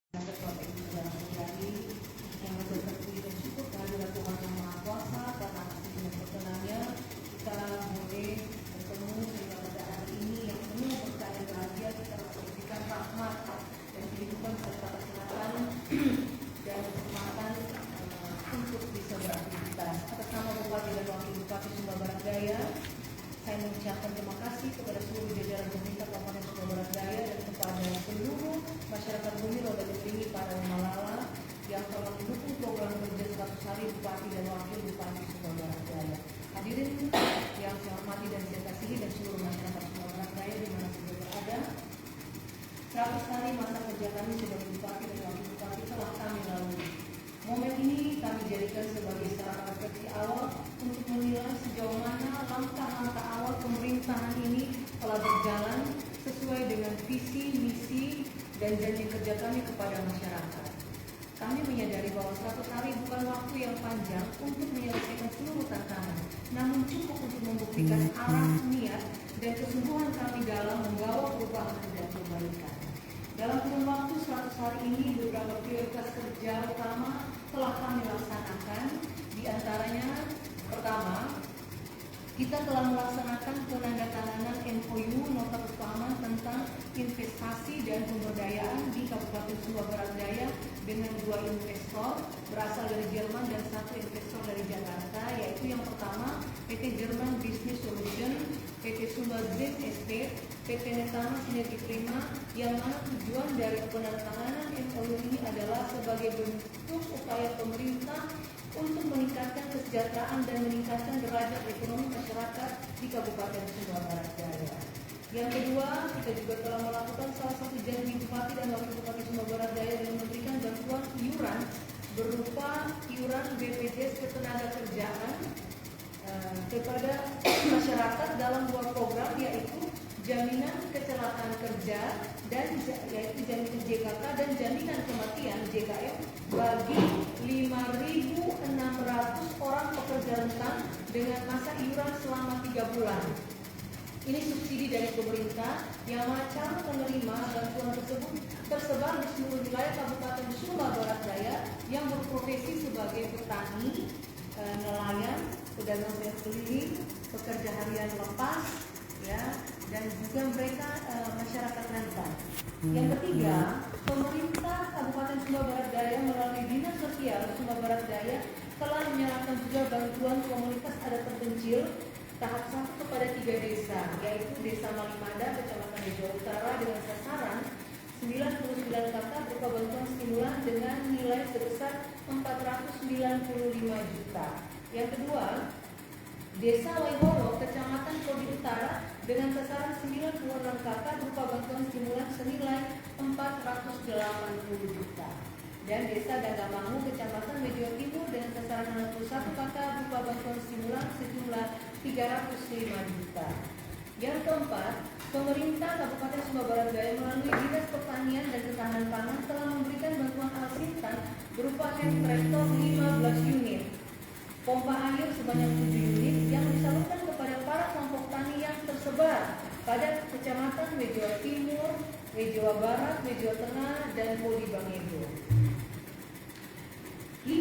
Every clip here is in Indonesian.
Bapak Ibu Saudara Saudari yang berterima dan syukur kehadirat Tuhan Yang Maha Kuasa karena kasih dan perkenannya kita boleh bertemu sehingga pada hari ini yang penuh berkah dan bahagia kita memberikan rahmat dan kehidupan serta kesehatan dan kesempatan untuk bisa beraktivitas. Atas nama Bupati dan Wakil Bupati Sumba Barat Daya, saya mengucapkan terima kasih kepada seluruh jajaran pemerintah Kabupaten Sumba Barat Daya dan kepada seluruh masyarakat Bumi Roda Tinggi para Malala yang telah mendukung program kerja 100 hari Bupati dan Wakil Bupati Sumba Barat Daya. Hadirin yang saya hormati dan saya kasihi dan seluruh masyarakat Sumba Barat Daya di mana saja berada, 100 hari masa kerja kami sebagai Bupati dan Wakil Bupati telah kami lalui. Momen ini kami jadikan sebagai sarana refleksi awal untuk menilai sejauh mana langkah-langkah awal pemerintahan ini telah berjalan sesuai dengan visi, misi, dan janji kerja kami kepada masyarakat. Kami menyadari bahwa 100 hari bukan waktu yang panjang untuk menyelesaikan seluruh tantangan, namun cukup untuk membuktikan arah, niat, dan kesungguhan kami dalam membawa perubahan dan perbaikan. Dalam kurun waktu 100 hari ini, beberapa prioritas kerja utama telah kami laksanakan. Di antaranya, pertama, kita telah melaksanakan penandatanganan MOU nota kesepahaman tentang investasi dan pemberdayaan di Kabupaten Sumba Barat Daya dengan 2 investor berasal dari Jerman dan 1 investor dari Jakarta, yaitu yang pertama PT Jerman Business Solution, PT Sumba Green Estate, PT Netama Sinergi Prima, yang mana tujuan dari penandatanganan MOU ini adalah sebagai bentuk upaya pemerintah untuk meningkatkan kesejahteraan dan meningkatkan derajat ekonomi masyarakat di Kabupaten Sumba Barat Daya. Yang kedua, kita juga telah melakukan salah satu janji Bupati dan Wakil Bupati Sumba Barat Daya dengan memberikan bantuan iuran berupa iuran BPJS Ketenagakerjaan kepada masyarakat dalam 2 program, yaitu jaminan kecelakaan kerja dan yaitu jaminan JKK dan jaminan kematian JKM bagi 5.600 orang pekerja rentan dengan masa iuran selama 3 bulan. Ini subsidi dari pemerintah yang mana calon penerima bantuan tersebut tersebar di seluruh wilayah Kabupaten Sumba Barat Daya yang berprofesi sebagai petani, nelayan, pedagang sayur keliling, pekerja harian lepas, ya, dan juga mereka masyarakat rentan. Yang ketiga, pemerintah Kabupaten Sumba Barat Daya melalui Dinas Sosial Sumba Barat Daya telah menyerahkan juga bantuan komunitas adat terpencil tahap 1 kepada 3 desa, yaitu Desa Malimada, Kecamatan Bejo Utara dengan sasaran 99 kakak berupa bantuan stimulan dengan nilai sebesar 495 juta. Yang kedua, Desa Waihoro, Kecamatan Kodi Utara dengan sasaran 96 kakak berupa bantuan stimulan senilai 480 juta. Dan Desa Dagamangu, Kecamatan Bejo Timur dengan sasaran 61 kakak berupa bantuan stimulan sejumlah 305 juta. Yang keempat, pemerintah Kabupaten Sumba Barat Daya melalui Dinas Pertanian dan Ketahanan Pangan telah memberikan bantuan alsintan berupa hand tractor 15 unit, pompa air sebanyak 7 unit yang disalurkan kepada para kelompok tani yang tersebar pada Kecamatan Bejoa Timur, Bejoa Barat, Bejoa Tengah, dan Kodi Bangedo. 5.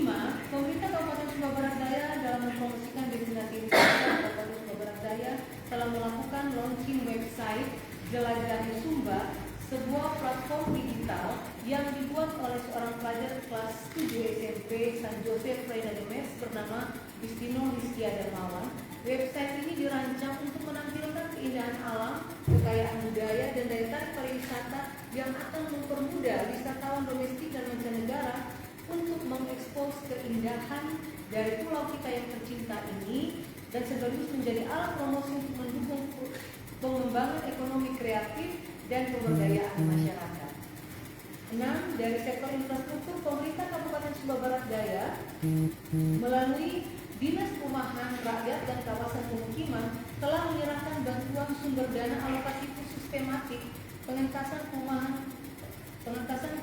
Pemerintah Kabupaten Sumba Barat Daya dalam mempromosikan destinasi wisata Kabupaten Sumba Barat Daya telah melakukan launching website Jelajahi Sumba, sebuah platform digital yang dibuat oleh seorang pelajar kelas 7 SMP San Joseph Redademes bernama Bistino Rizkia Darmawan. Website ini dirancang untuk menampilkan keindahan alam, kekayaan budaya, dan daya tarik pariwisata yang akan mempermudah wisatawan domestik dan mancanegara untuk mengekspos keindahan dari pulau kita yang tercinta ini dan sekaligus menjadi alat promosi untuk mendukung pengembangan ekonomi kreatif dan pemberdayaan masyarakat. 6. Dari sektor infrastruktur, pemerintah Kabupaten Sumba Barat Daya melalui Dinas Perumahan Rakyat dan Kawasan Pemukiman telah menyerahkan bantuan sumber dana alokasi khusus tematik pengentasan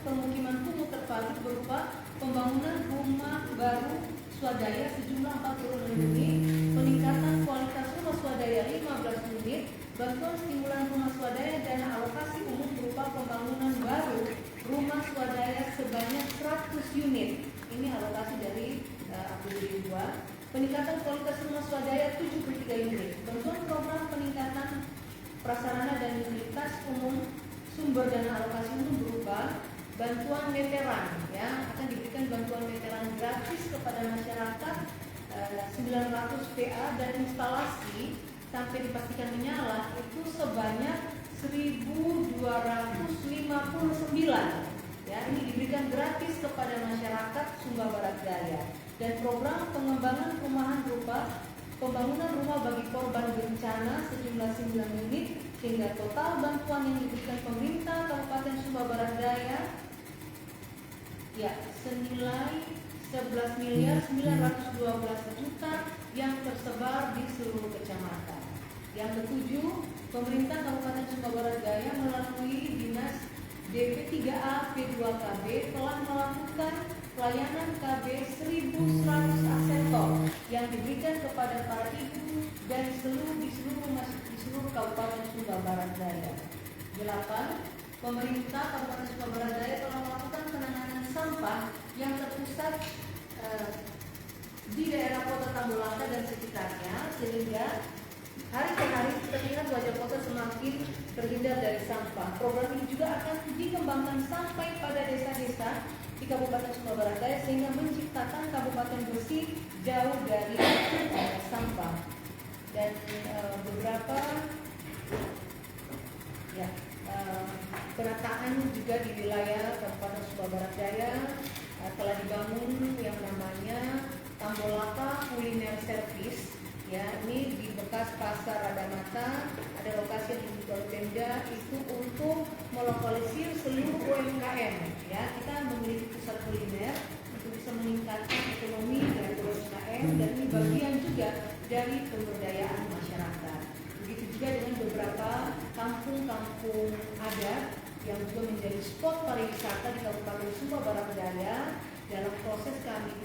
pemukiman kumuh terpadu berupa pembangunan rumah baru swadaya sejumlah 46 unit, peningkatan kualitas rumah swadaya 15 unit, bantuan stimulan rumah swadaya dana alokasi umum berupa pembangunan baru rumah swadaya unit. Ini alokasi dari APBD 2. Peningkatan kualitas rumah swadaya 73 unit. Bantuan program peningkatan prasarana dan utilitas umum sumber dana alokasi umum berupa bantuan meteran, ya, akan diberikan bantuan meteran gratis kepada masyarakat 900 PA dan instalasi sampai dipastikan menyala itu sebanyak 1.259, ya, ini diberikan gratis kepada masyarakat Sumba Barat Daya. Dan program pengembangan perumahan berupa pembangunan rumah bagi korban bencana sejumlah 9 unit, sehingga total bantuan yang diberikan pemerintah Kabupaten Sumba Barat Daya ya senilai 11.912 juta yang tersebar di seluruh kecamatan. Yang ketujuh, pemerintah Kabupaten Sumba Barat Daya melalui Dinas DP3A P2KB telah melakukan pelayanan KB 1.100 asetor yang diberikan kepada para ibu dan di seluruh Kabupaten Sumba Barat Daya. 8. Pemerintah Kabupaten Sumba Barat Daya telah melakukan penanganan sampah yang terpusat di daerah Kota Tambolaka dan sekitarnya, sehingga hari ke hari kita lihat wajah kota semakin terhindar dari sampah. Program ini juga akan dikembangkan sampai pada desa-desa di Kabupaten Sumba Barat Daya sehingga menciptakan kabupaten bersih jauh dari sampah. Dan beberapa ya penataan juga di wilayah Kabupaten Sumba Barat Daya telah dibangun yang namanya Tambolaka Kuliner Service. Ya, ini di bekas Pasar Radamata, ada lokasi yang dibuka oleh Pemda itu untuk melokalisir seluruh UMKM. Ya, kita memiliki pusat kuliner untuk bisa meningkatkan ekonomi dari UMKM dan ini bagian juga dari pemberdayaan masyarakat. Begitu juga dengan beberapa kampung-kampung adat yang juga menjadi spot pariwisata di Kabupaten Sumba Barat Daya. Dalam proses kami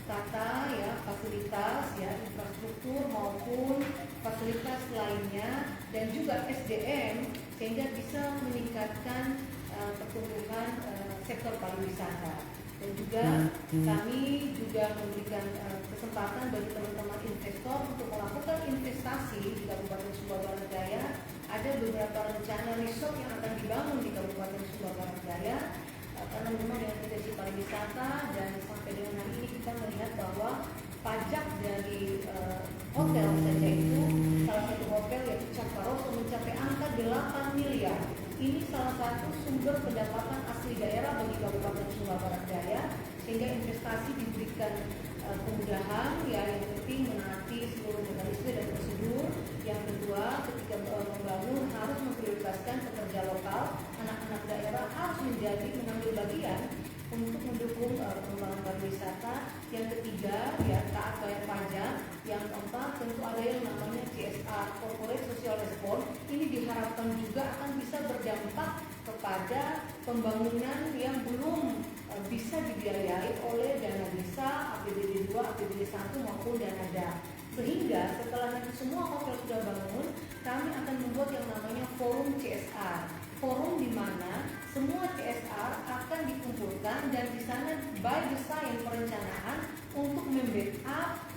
tata ya fasilitas ya infrastruktur maupun fasilitas lainnya dan juga SDM sehingga bisa meningkatkan pertumbuhan sektor pariwisata. Dan juga kami juga memberikan kesempatan bagi teman-teman investor untuk melakukan investasi di Kabupaten Sumba Barat Daya. Ada beberapa rencana resort yang akan dibangun di Kabupaten Sumba Barat Daya karena memang dengan potensi pariwisata dan sampai dengan hari ini kita melihat bahwa pajak dari hotel saja itu salah satu hotel yaitu Cakparoso mencapai angka 8 miliar. Ini salah satu sumber pendapatan asli daerah bagi Kabupaten Sumba Barat Daya sehingga investasi diberikan kemudahan ya yang penting menaati seluruh mekanisme dan prosedur. Yang kedua, ketika membangun harus memprioritaskan pekerja lokal, anak-anak daerah harus mengambil bagian untuk mendukung pengembangan pariwisata. Yang ketiga, ya taat bayar pajak. Yang keempat, tentu ada yang namanya CSR (Corporate Social Response). Ini diharapkan juga akan bisa berdampak kepada pembangunan yang belum bisa dibiayai oleh dana desa, APBD 2, APBD 1 maupun dana DA. Sehingga setelah itu semua hotel sudah bangun, kami akan membuat yang namanya forum CSR. Forum di mana semua CSR akan dikumpulkan dan di sana by design perencanaan untuk membackup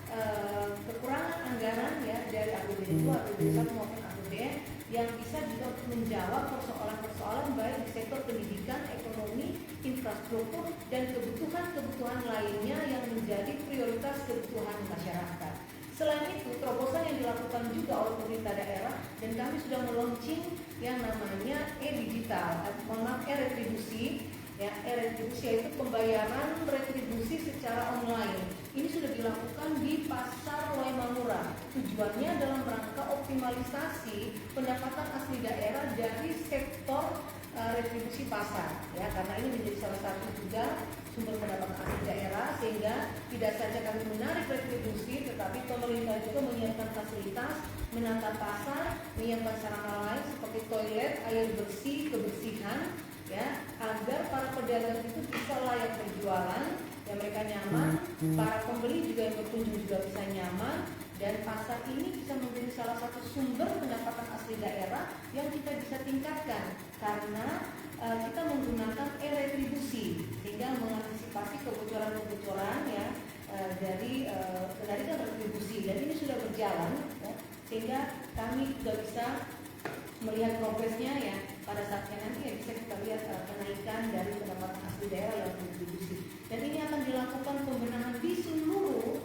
kekurangan anggaran ya dari APBD 2, APBD 1 maupun APBN yang bisa juga untuk menjawab persoalan-persoalan baik di sektor pendidikan, ekonomi, infrastruktur dan kebutuhan-kebutuhan lainnya yang menjadi prioritas kebutuhan masyarakat. Selain itu, terobosan yang dilakukan juga oleh pemerintah daerah dan kami sudah meluncing yang namanya e-digital, e-retribusi. Ya, e-retribusi yaitu pembayaran retribusi secara online. Ini sudah dilakukan di Pasar Waimamura. Tujuannya dalam rangka optimalisasi pendapatan asli daerah dari sektor retribusi pasar. Ya, karena ini menjadi salah satu juga sumber pendapatan asli daerah sehingga tidak saja kami menarik retribusi tetapi pemerintah juga menyiapkan fasilitas menata pasar, menyiapkan sarana lain seperti toilet, air bersih, kebersihan ya agar para pedagang itu bisa layak berjualan ya mereka nyaman, para pembeli juga yang berkunjung juga bisa nyaman dan pasar ini bisa menjadi salah satu sumber pendapatan asli daerah yang kita bisa tingkatkan karena kita menggunakan e-retribusi sehingga mengantisipasi dari penarikan retribusi, dan ini sudah berjalan ya, sehingga kami juga bisa melihat progresnya ya pada saatnya nanti ya, bisa kita lihat kenaikan dari pendapatan asli daerah yang retribusi, dan ini akan dilakukan pembenahan di seluruh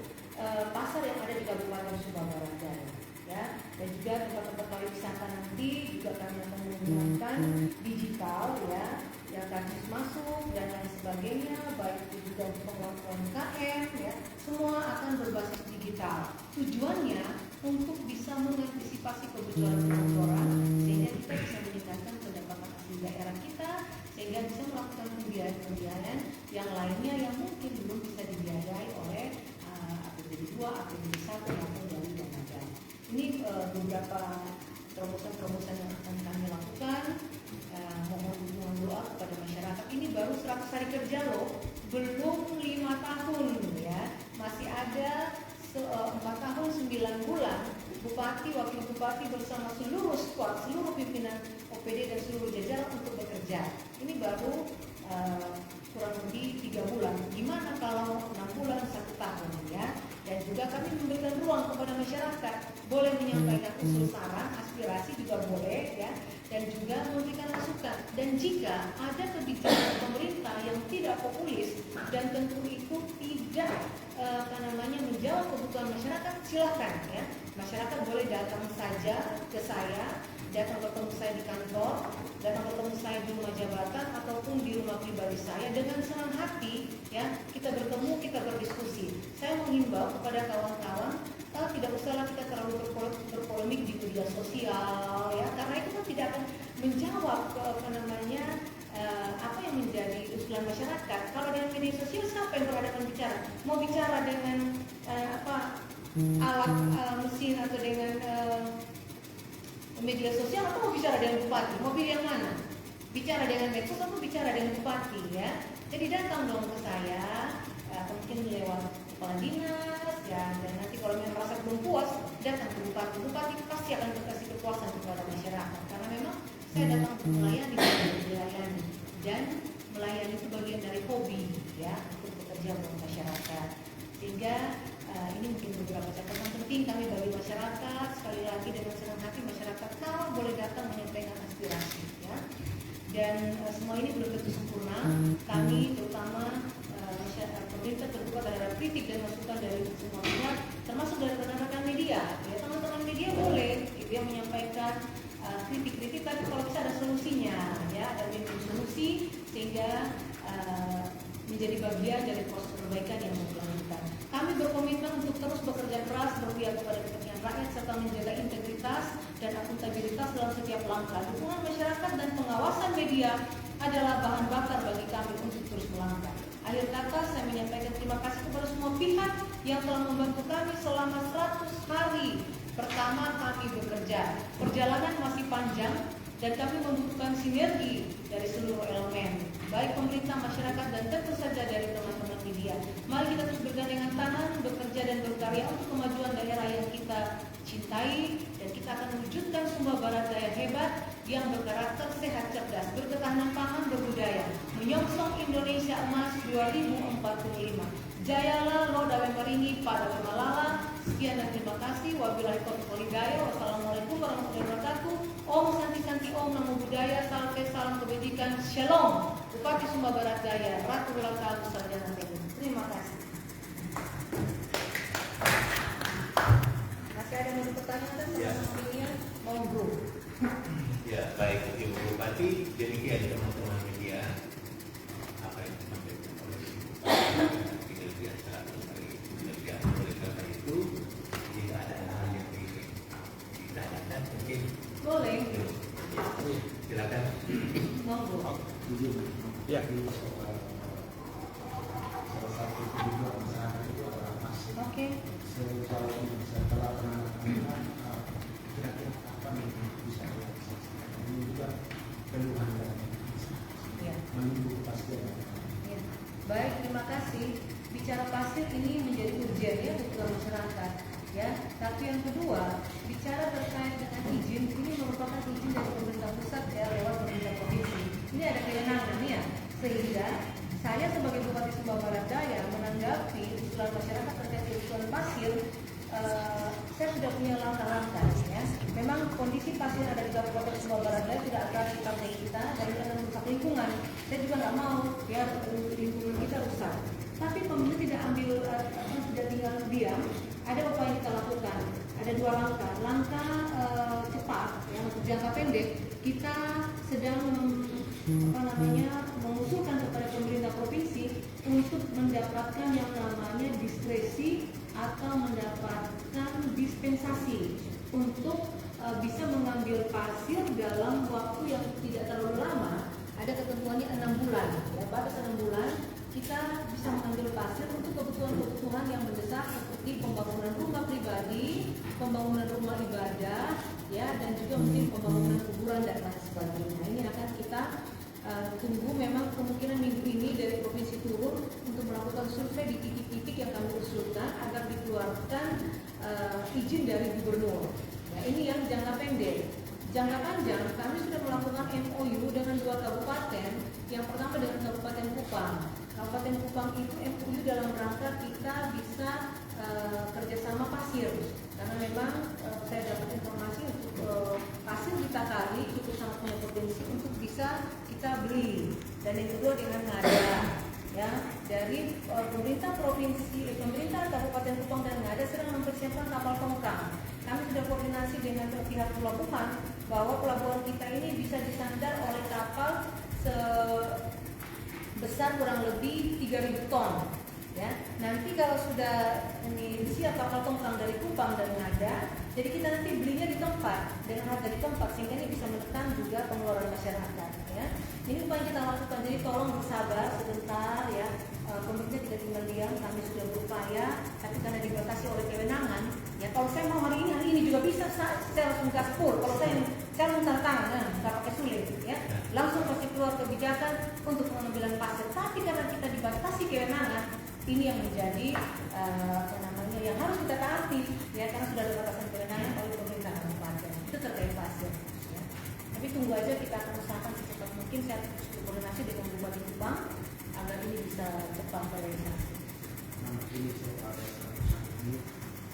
pasar yang ada di Kabupaten Sumba Barat Daya ya, dan juga tempat-tempat pariwisata nanti juga kami akan menggunakan digital ya, yang karcis masuk dan lain sebagainya, baik itu juga pengelola UMKM ya, semua akan berbasis digital. Tujuannya untuk bisa mengantisipasi kebutuhan pengangguran, sehingga kita bisa meningkatkan pendapatan asli daerah kita, sehingga bisa melakukan pembiayaan yang lainnya yang mungkin belum bisa dibiayai oleh APBD 2, APBD 1 maupun dari dana daerah. Ini beberapa terobosan-terobosan yang akan kami lakukan. Mohon dukungan doa kepada masyarakat. Ini baru 100 hari kerja loh, belum 5 tahun ya, masih ada 4 tahun 9 bulan Bupati, Wakil Bupati bersama seluruh squad, seluruh pimpinan OPD dan seluruh jajaran untuk bekerja. Ini baru kurang lebih 3 bulan. Gimana kalau 6 bulan 1 tahun ya? Dan juga kami memberikan ruang kepada masyarakat, boleh menyampaikan usul, saran, aspirasi juga boleh ya, dan juga memberikan masukan. Dan jika ada kebijakan pemerintah yang tidak populis dan tentu itu tidak menjawab kebutuhan masyarakat, silakan ya. Masyarakat boleh datang saja ke saya, datang bertemu saya di kantor, datang bertemu saya di rumah jabatan ataupun di rumah pribadi saya, dengan senang hati ya, kita bertemu, kita berdiskusi. Saya menghimbau kepada kawan-kawan, tidak usahlah kita terlalu berpolemik di media sosial ya, karena itu kan tidak akan menjawab apa yang menjadi usulan masyarakat. Kalau dengan media sosial, siapa yang berhadapan bicara? Mau bicara dengan alat mesin atau dengan media sosial, atau mau bicara dengan bupati? Mau pilih yang mana? Bicara dengan medsos atau bicara dengan bupati ya? Jadi datang dong ke saya, mungkin lewat kepala dinas ya, dan nanti kalau memang merasa belum puas, datang ke bupati. Bupati pasti akan kasih kepuasan kepada masyarakat, karena memang saya datang untuk melayani, dan melayani itu bagian dari hobi ya, untuk bekerja untuk masyarakat. Sehingga ini mungkin beberapa catatan penting kami bagi masyarakat. Sekali lagi, dengan senang hati masyarakat kalau boleh datang menyampaikan aspirasi ya. Dan semua ini belum tentu sempurna. Kami terutama pemerintah terbuka terhadap kritik dan masukan dari semua pihak, termasuk dari rekan-rekan media. Ya, teman-teman media boleh yang menyampaikan kritik-kritik, tapi kalau bisa ada solusinya ya, ada solusi sehingga menjadi bagian dari proses perbaikan yang dilakukan. Kami berkomitmen untuk terus bekerja keras, berpihak kepada kepentingan rakyat, serta menjaga integritas dan akuntabilitas dalam setiap langkah. Dukungan masyarakat dan pengawasan media adalah bahan bakar bagi kami untuk terus melangkah. Akhir kata, saya menyampaikan terima kasih kepada semua pihak yang telah membantu kami selama 100 hari pertama kami bekerja. Perjalanan masih panjang dan kami membutuhkan sinergi dari seluruh elemen, baik pemerintah, masyarakat, dan tentu saja dari teman-teman media. Mari kita terus bergandengan tangan, bekerja dan berkarya untuk kemajuan daerah yang kita cintai, dan kita akan mewujudkan Sumba Barat Daya hebat yang berkarakter sehat, cerdas, berketahanan pangan, berbudaya, menyongsong Indonesia Emas 2045. Jayalah lo dawe merini pada malala. Sekian dan terima kasih. Wabillahi taufiq wal hidayah. Wassalamualaikum warahmatullahi wabarakatuh. Om Santi Santi Om, Namo Buddhaya, salam kebajikan, Shalom. Bupati Sumba Barat Daya, Ratu Lakal Sarjana Teknik. Terima kasih. Masih ada yang pertanyaan teman-teman media? Monggo. Ya, baik Ibu Bupati, demikian teman-teman media apa yang disampaikan oleh tidak biasa oleh karena itu jika ada hal yang ditanyakan mungkin boleh. Silakan. Monggo. Ya. Oke. Setelah penanganan kira-kira kapan bisa ini juga keluhan Ya. menunggu kepastian. Ya. Baik, terima kasih. Bicara pasir ini menjadi urgen ya kebutuhan masyarakat. Ya, tapi yang kedua, bicara terkait dengan izin, ini merupakan izin dari pemerintah pusat ya, lewat pemerintah provinsi. Ini ada kewenangan ya, sehingga saya sebagai Bupati Sumba Barat Daya menanggapi usulan masyarakat terkait kebutuhan pasir, saya sudah punya langkah-langkah ya. Memang kondisi pasir ada di Kabupaten Sumba Barat Daya tidak akan di partai kita dan akan merusak lingkungan. Saya juga nggak mau biar lingkungan kita rusak. Tapi pemerintah tidak ambil tidak tinggal diam. Ada upaya yang kita lakukan. Ada dua langkah. Langkah cepat ya, untuk jangka pendek kita sedang mengusulkan kepada pemerintah provinsi untuk mendapatkan yang namanya diskresi atau mendapatkan dispensasi untuk bisa mengambil pasir dalam waktu yang tidak terlalu lama. Ada ketentuannya 6 bulan. Ya, batas 6 bulan kita bisa mengambil pasir untuk kebutuhan-kebutuhan yang mendesak seperti pembangunan rumah pribadi, pembangunan rumah ibadah, ya, dan juga mungkin pembangunan kuburan dan lain sebagainya. Ini akan kita tunggu. Memang kemungkinan minggu ini dari provinsi turun untuk melakukan survei di titik-titik yang kami usulkan agar dikeluarkan izin dari gubernur. Ya, ini yang jangka pendek. Jangka panjang kami sudah melakukan MOU dengan 2 kabupaten. Yang pertama dengan Kabupaten Kupang. Kabupaten Kupang itu MOU dalam rangka kita bisa kerjasama pasir. Karena memang saya dapat informasi untuk pasir di Takali itu sangat punya potensi untuk bisa kita beli. Dan yang kedua dengan Ngada, ya, dari pemerintah provinsi, pemerintah Kabupaten Kupang dan Ngada sedang mempersiapkan kapal tongkang. Kami sudah koordinasi dengan pihak pelabuhan bahwa pelabuhan kita ini bisa disandar oleh kapal sebesar kurang lebih 3.000 ton. Ya, nanti kalau sudah ini siap kapal tongkang dari Kupang dan Ngada, jadi kita nanti belinya di tempat dengan harga di tempat sehingga ini bisa menekan juga pengeluaran masyarakat. Ya, ini upaya kita lakukan. Jadi tolong bersabar sebentar ya. Pemerintah tidak tinggal diam, kami sudah berupaya, tapi karena dibatasi oleh kewenangan. Ya, kalau saya mau hari ini juga bisa, saya langsung gaspol. Kalau saya minta tangan, nggak pakai sulit, ya, langsung pasti keluar kebijakan untuk pengambilan pasir. Tapi karena kita dibatasi kewenangan, ini yang menjadi yang harus kita taati, ya, karena sudah ada batasan kewenangan oleh pemerintah kabupaten. Itu terkait pasir. Ya. Tapi tunggu aja, kita akan usahakan secepat mungkin. Saya berkoordinasi dengan Bupati Kupang agar ini bisa cepat terrealisasi. Nah, ini saya ada ini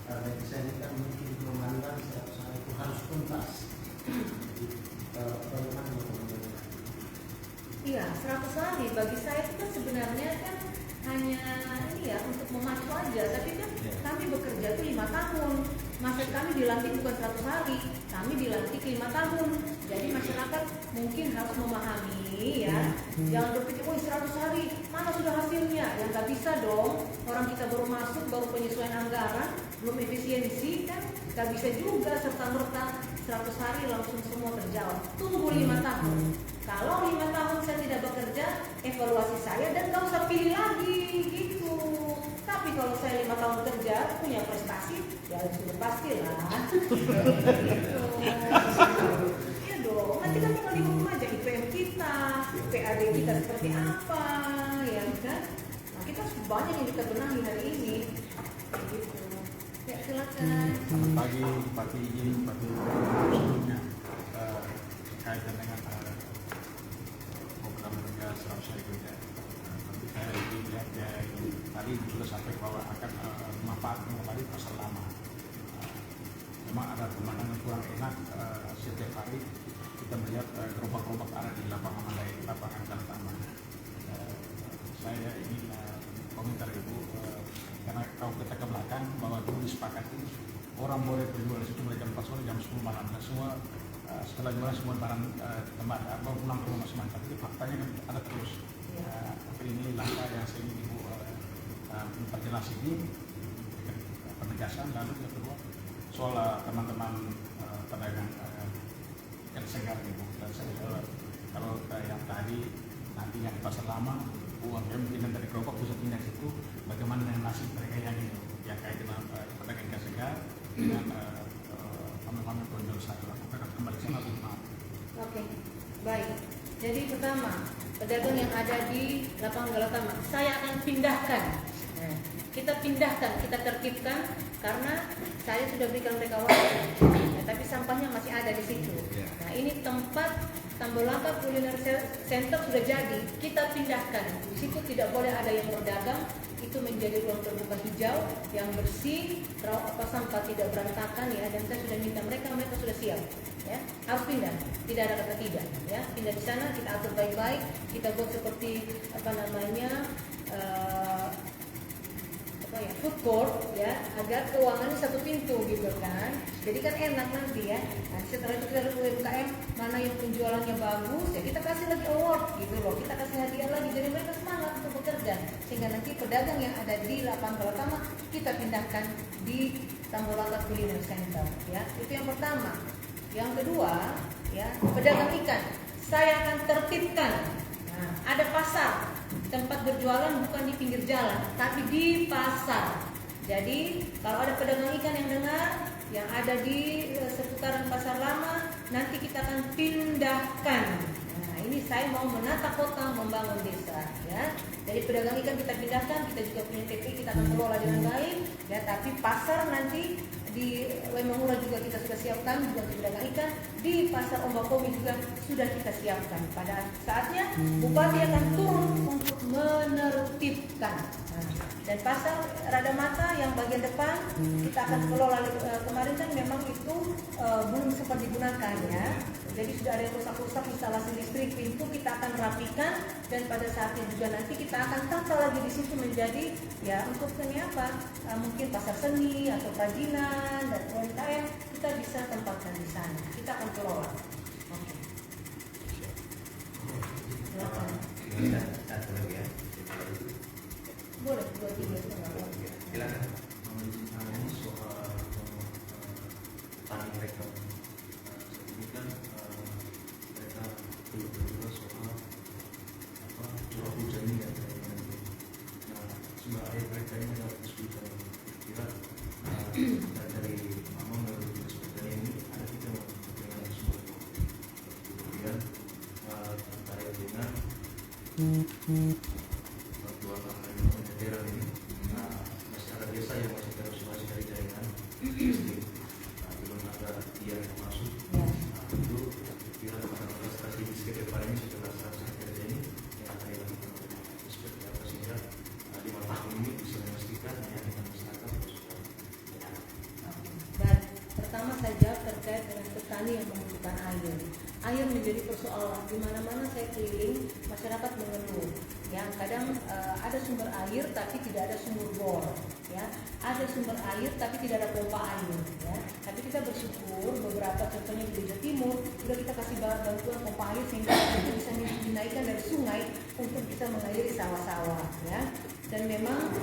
bagi saya kan mungkin memandang 100 hari itu harus tuntas. Bagaimana menurut? Iya, 100 hari bagi saya itu kan sebenarnya kan hanya ini ya untuk memacu aja, tapi kan kami bekerja itu 5 tahun. Masa kami dilantik bukan 100 hari, kami dilantik 5 tahun. Jadi masyarakat mungkin harus memahami ya, jangan berpikir, oh 100 hari, mana sudah hasilnya? Ya nggak bisa dong, orang kita baru masuk, baru penyesuaian anggaran, belum efisiensi kan, nggak bisa juga serta-merta 100 hari langsung semua terjawab. Tunggu 5 tahun. Kalau 5 tahun saya tidak bekerja, evaluasi saya dan nggak usah pilih lagi gitu. Tapi kalau saya 5 tahun kerja, punya prestasi, ya sudah pastilah. Gitu. Iya dong, nanti kan tinggal dihukum aja IPM kita, PAD kita seperti apa, ya kan? Nah, kita banyak yang kita benahi hari ini. Gitu. Ya silakan. Selamat pagi, Bupati izin, Bupati sebelumnya kaitan dengan program kerja 100 hari kerja. Tapi saya lihat tadi sudah sampai bahwa akan memanfaatkan kembali pasar lama. Memang ada pemandangan kurang enak setiap hari kita melihat gerobak-gerobak ada di lapangan Taman. Saya ingin komentar Ibu karena kalau kita ke belakang bahwa dulu disepakati orang boleh berjual di situ mulai jam 4 sore, jam 10 malam dan semua setelah jualan semua barang tempat pulang ke rumah masing-masing. Tapi faktanya kan ada terus. Tapi ini langkah yang saya ingin Ibu memperjelas ini penegasan. Lalu yang kedua soal teman-teman pedagang ikan segar Ibu. Dan saya kalau yang tadi nanti yang di pasar lama uangnya mungkin dari gerobak bisa pindah situ. Bagaimana dengan nasib mereka yang kait dengan pedagang ikan segar dengan pamer-pamer penjual sayur? Apakah kembali sana atau gimana? Oke, baik. Jadi pertama, pedagang yang ada di lapangan Galatama, saya akan pindahkan Nah, kita pindahkan, kita tertibkan karena saya sudah berikan mereka waktu, tapi sampahnya masih ada di situ. Nah, ini tempat Tambolaka Kuliner Center sudah jadi, kita pindahkan. Di situ tidak boleh ada yang berdagang, itu menjadi ruang terbuka hijau yang bersih, sampah tidak berantakan ya. Dan saya sudah minta mereka sudah siap. Ya, harus pindah, tidak ada kata tidak. Ya, pindah di sana, kita atur baik-baik, kita buat seperti food court ya, agar keuangannya satu pintu gitu kan. Jadi kan enak nanti ya. Nah, setelah itu kita lihat UMKM mana yang penjualannya bagus ya, kita kasih lagi award gitu loh, kita kasih hadiah lagi, jadi mereka semangat untuk bekerja, sehingga nanti pedagang yang ada di lapangan pertama kita pindahkan di Tambolaka Kuliner Center ya. Itu yang pertama. Yang kedua ya, pedagang ikan saya akan tertibkan. Nah, ada pasar, tempat berjualan bukan di pinggir jalan, tapi di pasar. Jadi kalau ada pedagang ikan yang dengar, yang ada di seputaran pasar lama, nanti kita akan pindahkan. Nah, ini saya mau menata kota, membangun desa. Ya. Jadi pedagang ikan kita pindahkan, kita juga punya TP, kita akan kelola dengan baik. Ya, tapi pasar nanti di Wemangura juga kita sudah siapkan juga untuk pedagang ikan, di pasar Ombakomi juga sudah kita siapkan. Pada saatnya bupati akan turun untuk menertibkan. Nah, dan pasar Radamata yang bagian depan kita akan kelola. Kemarin kan memang itu belum sempat digunakan ya. Jadi sudah ada yang rusak-rusak instalasi listrik, pintu kita akan rapikan, dan pada saatnya juga nanti kita akan tata lagi di situ menjadi ya untuk seni apa? Mungkin pasar seni atau kerajinan dan UMKM kita bisa tempatkan di sana. Kita akan kelola. Oke. Silakan. Satu lagi ya. Boleh 2-3 itu nggak apa-apa. Silakan. Ini soal tani mereka. Ini kan mereka berbicara soal curah hujan ini ya. Nah, sumber air mereka ini adalah hujan. Kira dari Mamang dari dinas pertanian ini ada kita dengan sumber. Kemudian terkait dengan bantuan daerah ini, masih ada desa yang masih terisolasi dari jaringan listrik. Belum ada yang masuk. Itu kira pada strategis ke depan ini setelah selesai kerja ini yang akan dilakukan seperti apa sehingga 5 tahun ini bisa memastikan yang akan masyarakat Baik, pertama saya jawab terkait dengan petani yang membutuhkan air. Air menjadi persoalan di mana-mana saya keliling, masyarakat mengeluh. Yang kadang ada sumber air tapi tidak ada sumur bor, ya. Ada sumber air tapi tidak ada pompa air, ya. Tapi kita bersyukur beberapa contohnya di Jawa Timur sudah kita kasih bantuan pompa air sehingga itu bisa dinaikkan dari sungai untuk bisa mengairi sawah-sawah, ya. Dan memang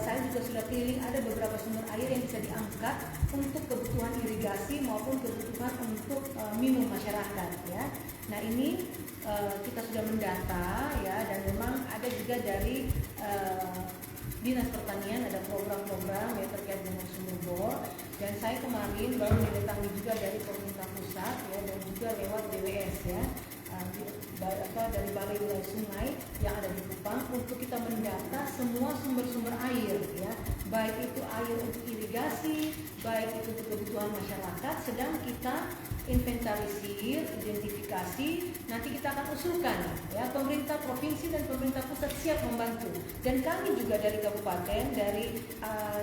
saya juga sudah keliling, ada beberapa sumber air yang bisa diangkat untuk kebutuhan irigasi maupun kebutuhan untuk minum masyarakat ya. Nah ini kita sudah mendata ya, dan memang ada juga dari Dinas Pertanian ada program-program yang terkait dengan sumur bor, dan saya kemarin baru didatangi juga dari pemerintah pusat ya, dan juga lewat DWS ya. Dari Balai Wilayah Sungai yang ada di Kupang untuk kita mendata semua sumber-sumber air ya, baik itu air untuk irigasi, baik itu untuk kebutuhan masyarakat, sedang kita inventarisir, identifikasi, nanti kita akan usulkan ya, pemerintah provinsi dan pemerintah pusat siap membantu, dan kami juga dari kabupaten, dari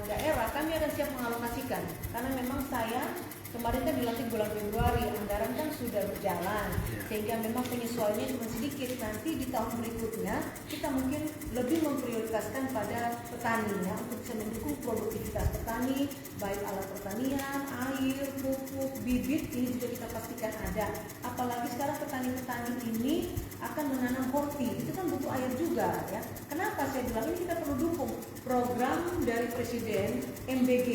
daerah kami akan siap mengalokasikan, karena memang saya kemarin kan dilantik bulan Februari, anggaran kan sudah berjalan, sehingga memang penyesuaiannya cuma sedikit. Nanti di tahun berikutnya kita mungkin lebih memprioritaskan pada petani ya, untuk bisa mendukung produktivitas petani, baik alat pertanian, air, pupuk, bibit, ini juga kita pastikan ada. Apalagi sekarang petani-petani ini akan menanam horti, itu kan butuh air juga ya. Kenapa saya bilang ini kita perlu dukung program dari Presiden MBG.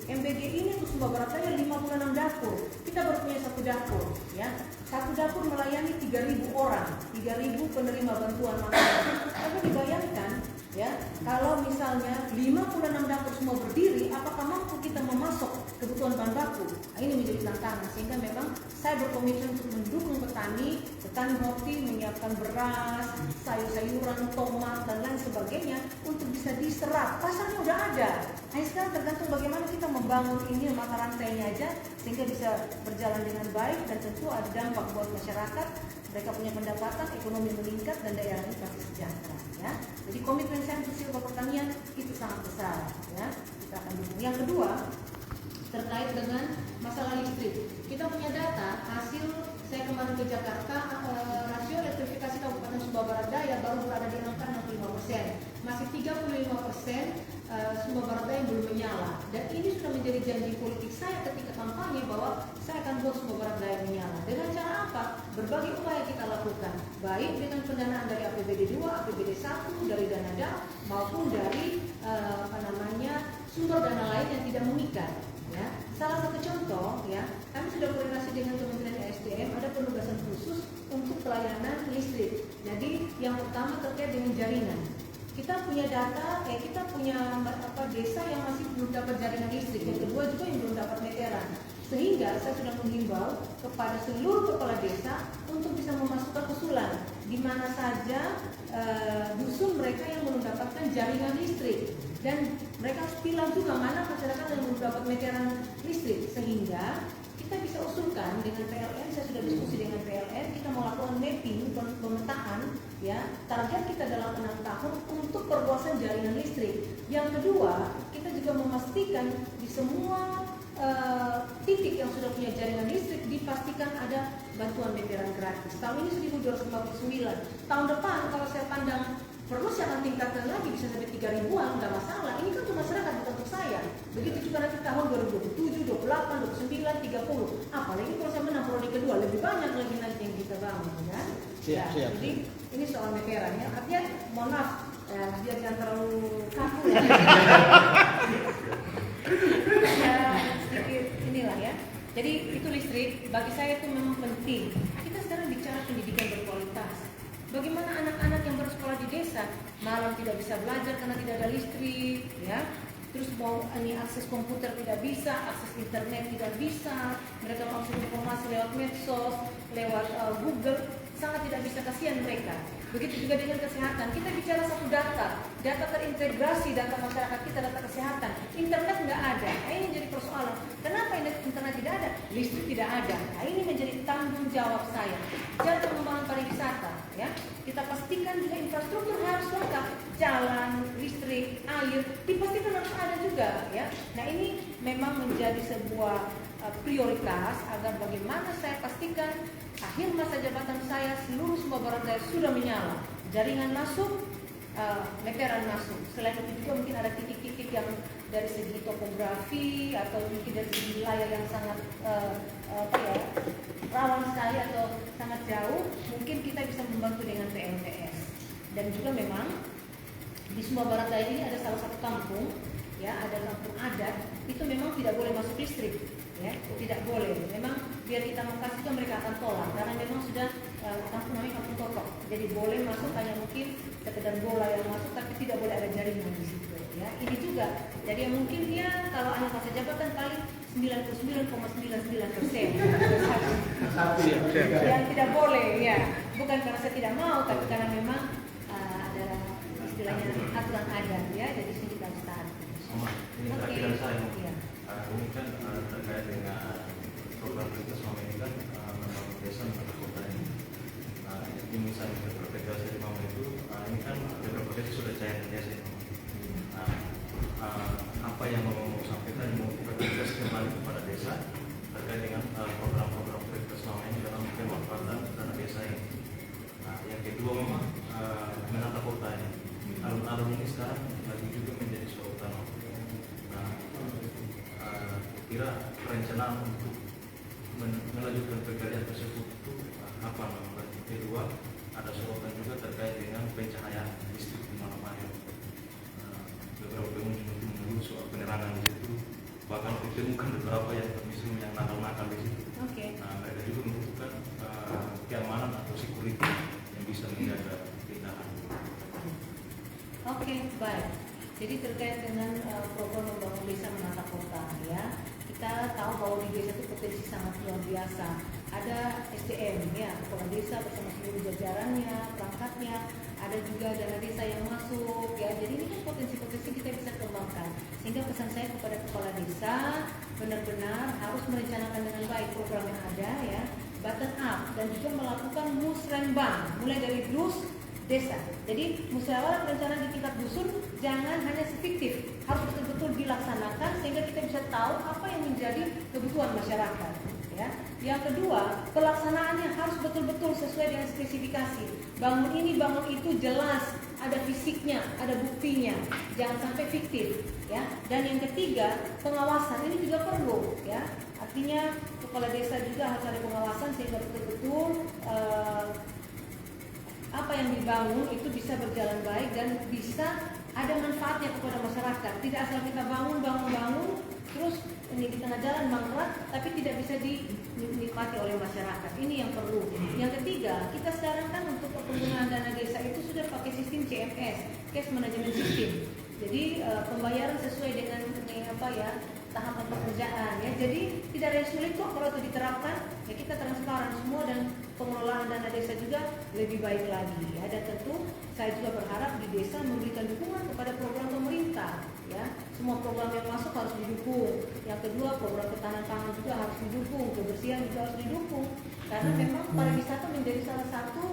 MBG ini untuk Sumba Barat Daya 56 dapur. Kita baru punya 1 dapur ya. 1 dapur melayani 3.000 orang, 3.000 penerima bantuan makanan. Tapi dibayangkan ya, kalau misalnya 56 dapur semua berdiri, apakah mampu kita memasok kebutuhan bahan baku? Nah, ini menjadi tantangan, sehingga memang saya berkomitmen untuk mendukung petani horti, menyiapkan beras, sayur-sayuran, tomat dan lain sebagainya untuk bisa diserap, pasarnya udah ada. Hanya sekarang tergantung bagaimana kita membangun ini mata rantainya aja sehingga bisa berjalan dengan baik dan tentu ada dampak buat masyarakat. Mereka punya pendapatan, ekonomi meningkat dan daerah ini pasti sejahtera. Ya. Jadi komitmen saya untuk sektor pertanian itu sangat besar. Ya. Kita akan dukung. Yang kedua terkait dengan masalah listrik. Kita punya data hasil saya kemarin ke Jakarta, rasio elektrifikasi Kabupaten Sumba Barat Daya baru berada di angka 65%. Masih 35% Sumba Barat Daya yang belum menyala. Dan ini sudah menjadi janji politik saya ketika kampanye bahwa saya akan buat Sumba Barat Daya menyala. Dengan cara apa? Berbagai upaya kita lakukan, baik dengan pendanaan dari APBD 2, APBD 1, dari dana DAP maupun dari sumber dana lain yang tidak mengikat. Ya, salah satu contoh, ya, kami sudah koordinasi dengan Kementerian ESDM, ada penugasan khusus untuk pelayanan listrik. Jadi yang pertama terkait dengan jaringan. Kita punya data, kita punya desa yang masih belum dapat jaringan listrik. Yang kedua juga yang belum dapat meteran. Sehingga saya sudah menghimbau kepada seluruh kepala desa untuk bisa memasukkan usulan di mana saja dusun mereka yang belum mendapatkan jaringan listrik. Dan mereka harus pilih juga mana masyarakat yang belum dapat meteran listrik, sehingga kita bisa usulkan dengan PLN. Saya sudah diskusi dengan PLN, kita mau lakukan mapping, pemetaan, ya, target kita dalam 6 tahun untuk perluasan jaringan listrik. Yang kedua, kita juga memastikan di semua titik yang sudah punya jaringan listrik dipastikan ada bantuan meteran gratis. Tahun ini 1.259. Tahun depan kalau saya pandang perlu saya akan tingkatkan lagi, bisa sampai 3.000-an, nggak masalah. Ini kan untuk masyarakat, bukan untuk saya. Begitu juga nanti tahun 2027, 28, 29, 30. Apalagi kalau saya menang prodi kedua, lebih banyak lagi nanti yang kita bangun, kan? Siap. Jadi ini soal meteran ya. Artinya, mohon maaf, biar jangan terlalu kaku ya. Sedikit inilah ya. Jadi itu listrik, bagi saya itu memang penting. Kita sekarang bicara pendidikan berkualitas. Bagaimana anak-anak yang bersekolah di desa malam tidak bisa belajar karena tidak ada listrik, ya. Terus mau akses komputer tidak bisa, akses internet tidak bisa, mereka mau akses informasi lewat medsos, lewat Google, sangat tidak bisa, kasihan mereka. Begitu juga dengan kesehatan. Kita bicara satu data terintegrasi, data masyarakat kita, data kesehatan. Internet nggak ada. Nah, ini menjadi persoalan. Kenapa internet tidak ada? Listrik tidak ada. Nah, ini menjadi tanggung jawab saya. Cara pengembangan pariwisata, ya. Kita pastikan juga infrastruktur harus lengkap, jalan, listrik, air, dipastikan harus ada juga, ya. Nah, ini memang menjadi sebuah prioritas agar bagaimana saya pastikan akhir masa jabatan saya seluruh Sumba Barat Daya sudah menyala, jaringan masuk, meteran masuk. Selain itu juga mungkin ada titik-titik yang dari segi topografi atau mungkin dari segi wilayah yang sangat rawan sekali atau sangat jauh, mungkin kita bisa membantu dengan PLTS. Dan juga memang di Sumba Barat Daya ini ada salah satu kampung, ya, ada kampung adat, itu memang tidak boleh masuk listrik. Ya, tidak boleh. Memang biar kita mengkasih mereka akan tolak karena memang sudah kampung namanya kampung totok. Jadi boleh masuk hanya mungkin sekedar bola yang masuk, tapi tidak boleh ada jaringan di situ. Ya, ini juga. Jadi mungkin dia kalau akhir masa jabatan paling 99,99%. Yang tidak boleh, ya. Bukan karena saya tidak mau, tapi karena memang ada istilahnya aturan adat, ya. Jadi sini kita harus taat. Ini terakhir saya. Iya. Ini kan terkait dengan program kita selama ini kan membangun desa membangun kota ini. Nah, ini misalnya beberapa desa di Mama itu, ini kan beberapa desa sudah cair desa ini. Apa yang mau sampaikan mau bertugas kembali kepada desa terkait dengan program-program prioritas selama ini dalam pemanfaatan dana desa ini. Nah, yang kedua memang menata kota ini. Alun-alun ini sekarang lagi juga menjadi soal utama. Kira perencanaan untuk melanjutkan pekerjaan tersebut itu apa namanya? Kedua, ada sorotan juga terkait dengan pencahayaan listrik di mana-mana. Beberapa pengunjung itu mengeluh soal penerangan di situ, bahkan ditemukan beberapa yang termisu yang nakal-nakal di situ. Okay. Nah, mereka juga membutuhkan keamanan atau security yang bisa menjaga pindahan. Oke, baik. Jadi terkait dengan program membangun desa menata kota, ya, kita tahu bahwa di desa itu potensi sangat luar biasa. Ada SDM, ya, kepala desa bersama seluruh jajarannya, perangkatnya, ada juga dana desa yang masuk, ya. Jadi ini kan potensi-potensi saya kepada kepala desa benar-benar harus merencanakan dengan baik program yang ada ya, bottom up, dan juga melakukan musrenbang mulai dari dus desa. Jadi musyawarah perencanaan di tingkat dusun jangan hanya fiktif, harus betul-betul dilaksanakan sehingga kita bisa tahu apa yang menjadi kebutuhan masyarakat. Ya. Yang kedua, pelaksanaannya harus betul-betul sesuai dengan spesifikasi. Bangun ini, bangun itu jelas, ada fisiknya, ada buktinya, jangan sampai fiktif. Ya. Dan yang ketiga, pengawasan ini juga perlu. Ya. Artinya kepala desa juga harus ada pengawasan sehingga betul-betul apa yang dibangun itu bisa berjalan baik dan bisa ada manfaatnya kepada masyarakat. Tidak asal kita bangun, terus ini di tengah jalan mangkrak, tapi tidak bisa dinikmati oleh masyarakat. Ini yang perlu. Yang ketiga, kita sekarang kan untuk penggunaan dana desa itu sudah pakai sistem CMS, Cash Management System. Jadi pembayaran sesuai dengan apa ya, tahapan pekerjaan ya. Jadi tidak ada yang sulit kok kalau itu diterapkan. Ya kita transparan semua dan pengelolaan dana desa juga lebih baik lagi ya. Dan tentu saya juga berharap di desa memberikan dukungan kepada program pemerintah ya. Semua program yang masuk harus didukung. Yang kedua, program ketahanan pangan juga harus didukung, kebersihan juga harus didukung. Karena memang pariwisata menjadi salah satu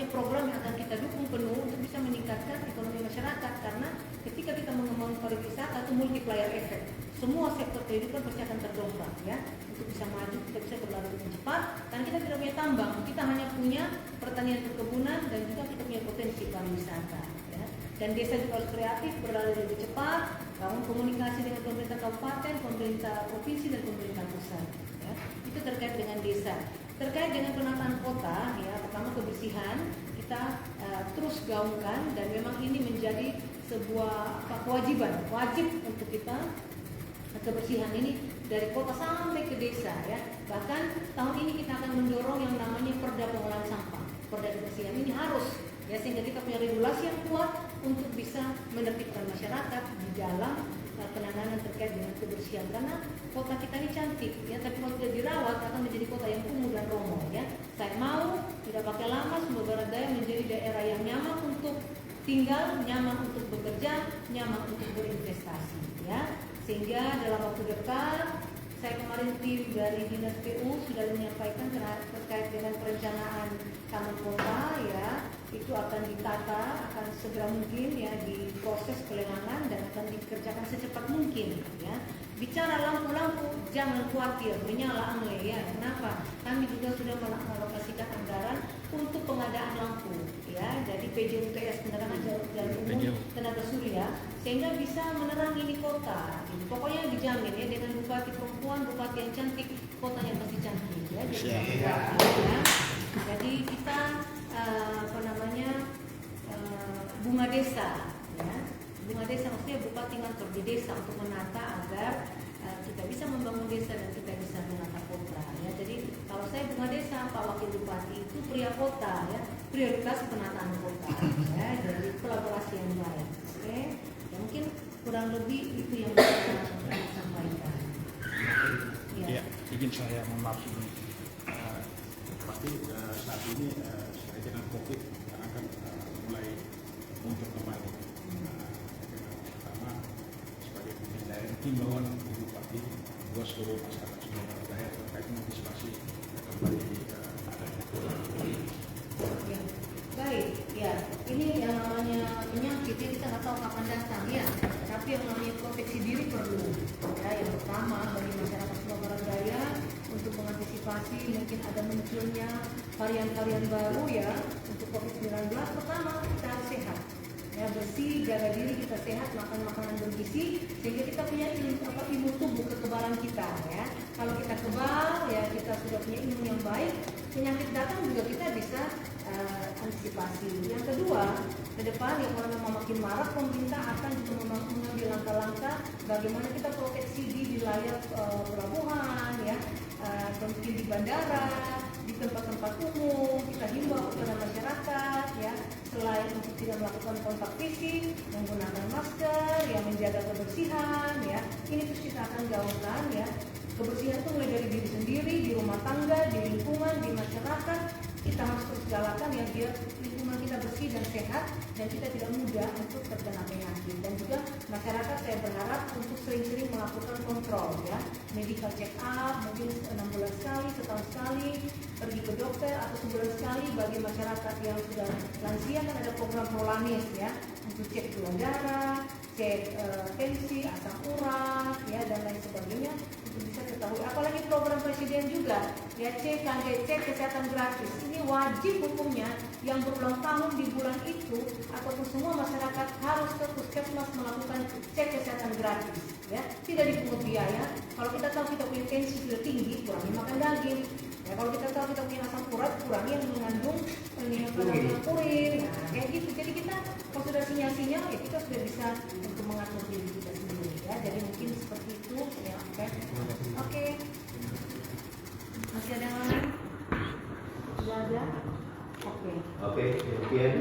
program yang akan kita dukung penuh untuk bisa meningkatkan ekonomi masyarakat. Karena ketika kita mengembangkan pariwisata itu multiplier effect, semua sektor kehidupan pasti akan terdongkrak ya. Untuk bisa maju, kita bisa berlari dengan cepat. Dan kita tidak punya tambang, kita hanya punya pertanian perkebunan dan juga kita punya potensi pariwisata ya. Dan desa juga harus kreatif, berlari lebih cepat, bangun komunikasi dengan pemerintah kabupaten, pemerintah provinsi dan pemerintah pusat ya. Itu terkait dengan desa. Terkait dengan penataan kota ya, pertama kebersihan kita terus gaungkan dan memang ini menjadi sebuah kewajiban, wajib untuk kita kebersihan ini dari kota sampai ke desa ya. Bahkan tahun ini kita akan mendorong yang namanya perda pengolahan sampah, perda kebersihan ini harus ya, sehingga kita punya regulasi yang kuat untuk bisa menertibkan masyarakat di dalam penanganan terkait dengan kebersihan. Karena kota kita ini cantik ya, tapi kalau tidak dirawat akan menjadi kota yang kumuh dan romo ya. Saya mau tidak pakai lama Sumber Barat Daya menjadi daerah yang nyaman untuk tinggal, nyaman untuk bekerja, nyaman untuk berinvestasi ya. Sehingga dalam waktu dekat saya kemarin tim dari Dinas PU sudah menyampaikan terkait dengan perencanaan taman kota ya, itu akan ditata, akan segera mungkin ya diproses pelelangan dan akan dikerjakan secepat mungkin ya. Bicara lampu-lampu jangan khawatir, menyala angle ya. Kenapa? Kami juga sudah mengalokasikan anggaran untuk pengadaan lampu ya. Jadi PJUTS penerangan jalan umum tenaga surya sehingga bisa menerangi ini kota. Pokoknya dijamin ya, dengan bupati perempuan, bupati yang cantik, kotanya pasti cantik ya. Jadi, ya. Jadi kita bunga desa ya. Bunga desa maksudnya bupati ngantor di desa untuk menata agar kita bisa membangun desa dan kita bisa menata kota ya. Jadi kalau saya bunga desa, Pak Wakil Bupati itu pria kota ya, prioritas penataan kota ya, dari kolaborasi yang baik. Oke. Ya, mungkin kurang lebih itu yang bisa saya sampaikan. Ya, izin saya memaaf ini. Pasti saat ini saya dengan COVID akan mulai muncul kembali. Pertama sebagai pemimpin daerah himbauan Bupati, dua seluruh masyarakat Sumber Barat Daya terkait mengantisipasi kembali adanya COVID. Ya, baik, ya ini yang namanya penyakit kita nggak tahu kapan datang ya. Tapi yang namanya proteksi diri perlu. Ya, yang pertama bagi masyarakat Sumber Barat Daya untuk mengantisipasi mungkin ada munculnya varian-varian baru ya untuk COVID-19. Pertama kita harus sehat. Ya, bersih, jaga diri, kita sehat, makan makanan bergizi sehingga kita punya imun tubuh, kekebalan kita ya. Kalau kita kebal ya, kita sudah punya imun yang baik, penyakit datang juga kita bisa antisipasi. Yang kedua, ke depan yang memang makin marak, pemerintah akan juga mengambil langkah-langkah bagaimana kita proteksi di wilayah pelabuhan ya, mungkin di bandara, di tempat-tempat umum. Kita himbau kepada masyarakat ya, selain untuk tidak melakukan kontak fisik, menggunakan masker, yang menjaga kebersihan ya. Ini terus kita akan gaungkan ya. Kebersihan itu mulai dari diri sendiri, di rumah tangga, di lingkungan, di masyarakat. Kita harus terus galakan ya biar lingkungan kita bersih dan sehat dan kita tidak mudah untuk terkena penyakit. Dan juga masyarakat saya berharap untuk sering-sering melakukan kontrol ya, medical check up mungkin 6 bulan sekali, setahun sekali, pergi ke dokter atau sebulan sekali. Bagi masyarakat yang sudah lansia kan ada program Prolanis ya, untuk cek gula darah, cek tensi, asam urat ya dan lain sebagainya untuk bisa ketahui. Apalagi program presiden juga ya, cek kesehatan gratis. Ini wajib hukumnya yang berulang tahun di bulan itu ataupun semua masyarakat harus ke puskesmas melakukan cek kesehatan gratis ya, tidak dipungut biaya. Kalau kita tahu kita punya tensi sudah tinggi, kurangi makan daging ya. Kalau kita tahu kita punya asam urat, kurangi yang mengandung purin. Nah kayak gitu. Jadi kita kalau sudah sinyal-sinyal ya kita sudah bisa untuk mengatur diri kita sendiri ya. Jadi mungkin seperti itu ya. Oke. Masih ada yang lain? Tidak ada? Oke. Oke, demikian